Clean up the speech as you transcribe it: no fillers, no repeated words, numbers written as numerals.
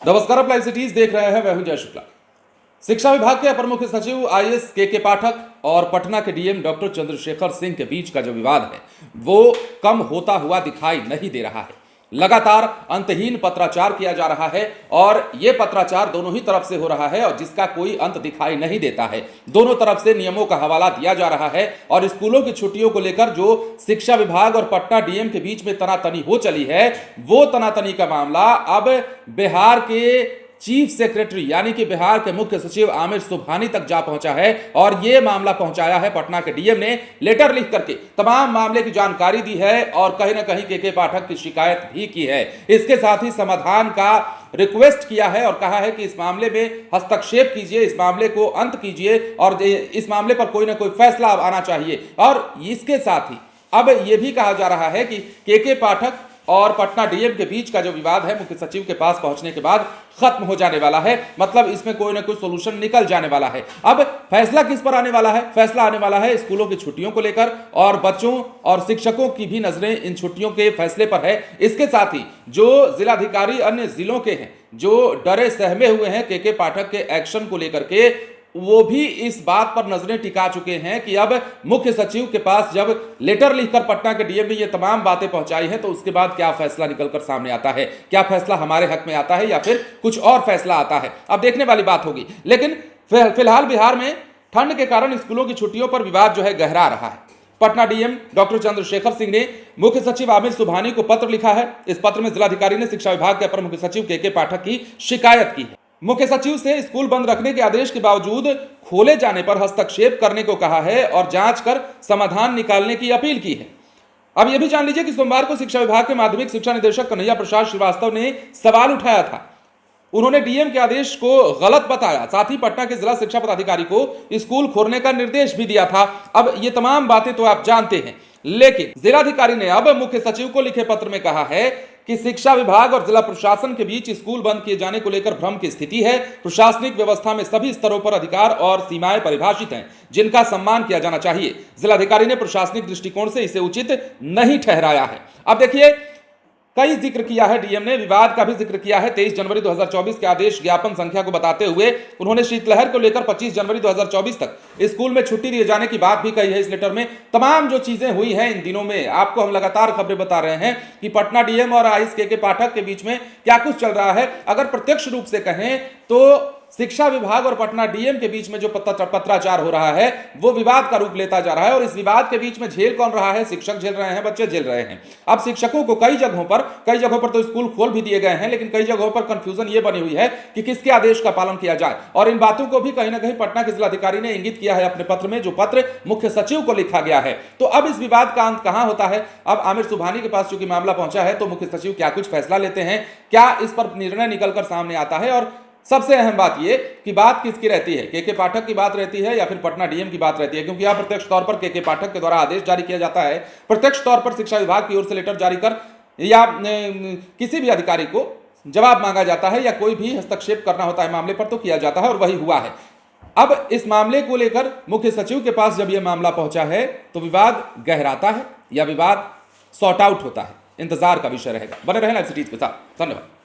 नमस्कार, आप live cities देख रहे हैं। मैं हूं जय शुक्ला। शिक्षा विभाग के अपर मुख्य सचिव आईएएस के पाठक और पटना के डीएम डॉक्टर चंद्रशेखर सिंह के बीच का जो विवाद है वो कम होता हुआ दिखाई नहीं दे रहा है। लगातार अंतहीन पत्राचार किया जा रहा है और ये पत्राचार दोनों ही तरफ से हो रहा है और जिसका कोई अंत दिखाई नहीं देता है। दोनों तरफ से नियमों का हवाला दिया जा रहा है और स्कूलों की छुट्टियों को लेकर जो शिक्षा विभाग और पटना डीएम के बीच में तनातनी हो चली है, वो तनातनी का मामला अब बिहार के चीफ सेक्रेटरी यानी कि बिहार के मुख्य सचिव आमिर सुबहानी तक जा पहुंचा है और यह मामला पहुंचाया है पटना के डीएम ने। लेटर लिख करके तमाम मामले की जानकारी दी है और कहीं ना कहीं के पाठक की शिकायत भी की है। इसके साथ ही समाधान का रिक्वेस्ट किया है और कहा है कि इस मामले में हस्तक्षेप कीजिए, इस मामले को अंत कीजिए और इस मामले पर कोई ना कोई फैसला आना चाहिए। और इसके साथ ही अब यह भी कहा जा रहा है कि के पाठक और पटना डीएम के बीच का जो विवाद है मुख्य सचिव के पास पहुंचने के बाद खत्म हो जाने वाला है। मतलब इसमें कोई ना कोई सोल्यूशन निकल जाने वाला है। अब फैसला किस पर आने वाला है? फैसला आने वाला है स्कूलों की छुट्टियों को लेकर और बच्चों और शिक्षकों की भी नजरें इन छुट्टियों के फैसले पर है। इसके साथ ही जो जिलाधिकारी अन्य जिलों के हैं, जो डरे सहमे हुए हैं के पाठक के एक्शन को लेकर के, वो भी इस बात पर नजरें टिका चुके हैं कि अब मुख्य सचिव के पास जब लेटर लिखकर पटना के डीएम ने ये तमाम बातें पहुंचाई हैं तो उसके बाद क्या फैसला निकलकर सामने आता है, क्या फैसला हमारे हक में आता है या फिर कुछ और फैसला आता है, अब देखने वाली बात होगी। लेकिन फिलहाल बिहार में ठंड के कारण स्कूलों की छुट्टियों पर विवाद जो है गहरा रहा है। पटना डीएम डॉक्टर चंद्रशेखर सिंह ने मुख्य सचिव आमिर सुबहानी को पत्र लिखा है। इस पत्र में जिलाधिकारी ने शिक्षा विभाग के अपर मुख्य सचिव के पाठक की शिकायत की है। मुख्य सचिव से स्कूल बंद रखने के आदेश के बावजूद खोले जाने पर हस्तक्षेप करने को कहा है और जांच कर समाधान निकालने की अपील की है। अब यह भी जान लीजिए कि सोमवार को शिक्षा विभाग के माध्यमिक शिक्षा निदेशक कन्हैया प्रसाद श्रीवास्तव ने सवाल उठाया था। उन्होंने डीएम के आदेश को गलत बताया, साथ ही पटना के जिला शिक्षा पदाधिकारी को स्कूल खोलने का निर्देश भी दिया था। अब ये तमाम बातें तो आप जानते हैं, लेकिन जिलाधिकारी ने अब मुख्य सचिव को लिखे पत्र में कहा है कि शिक्षा विभाग और जिला प्रशासन के बीच स्कूल बंद किए जाने को लेकर भ्रम की स्थिति है। प्रशासनिक व्यवस्था में सभी स्तरों पर अधिकार और सीमाएं परिभाषित हैं जिनका सम्मान किया जाना चाहिए। जिलाधिकारी ने प्रशासनिक दृष्टिकोण से इसे उचित नहीं ठहराया है। अब देखिए, कई जिक्र किया है डीएम ने, विवाद का भी जिक्र किया है। 23 जनवरी 2024 के आदेश ज्ञापन संख्या को बताते हुए उन्होंने शीतलहर को लेकर 25 जनवरी 2024 तक स्कूल में छुट्टी दिए जाने की बात भी कही है। इस लेटर में तमाम जो चीजें हुई हैं इन दिनों में, आपको हम लगातार खबरें बता रहे हैं कि पटना डीएम और आईएएस के पाठक के बीच में क्या कुछ चल रहा है। अगर प्रत्यक्ष रूप से कहें तो शिक्षा विभाग और पटना डीएम के बीच में जो पत्राचार हो रहा है वो विवाद का रूप लेता जा रहा है और इस विवाद के बीच में झेल कौन रहा है? शिक्षक झेल रहे हैं, बच्चे झेल रहे हैं। अब शिक्षकों को कई जगहों पर तो स्कूल खोल भी दिए गए हैं, लेकिन कई जगहों पर कंफ्यूजन ये बनी हुई है कि किसके आदेश का पालन किया जाए। और इन बातों को भी कहीं ना कहीं पटना के जिलाधिकारी ने इंगित किया है अपने पत्र में, जो पत्र मुख्य सचिव को लिखा गया है। तो अब इस विवाद का अंत कहां होता है? अब आमिर सुबहानी के पास चूंकि मामला पहुंचा है तो मुख्य सचिव क्या कुछ फैसला लेते हैं, क्या इस पर निर्णय निकलकर सामने आता है? और सबसे अहम बात यह कि बात किसकी रहती है, के पाठक की बात रहती है या फिर पटना डीएम की बात रहती है? क्योंकि यह प्रत्यक्ष तौर पर के पाठक के द्वारा आदेश जारी किया जाता है, प्रत्यक्ष तौर पर शिक्षा विभाग की ओर से लेटर जारी कर या किसी भी अधिकारी को जवाब मांगा जाता है या कोई भी हस्तक्षेप करना होता है मामले पर तो किया जाता है और वही हुआ है। अब इस मामले को लेकर मुख्य सचिव के पास जब यह मामला पहुंचा है तो विवाद गहराता है या विवाद सॉर्ट आउट होता है, इंतजार का विषय रहेगा। बने रहें लाइव सिटीज के साथ। धन्यवाद।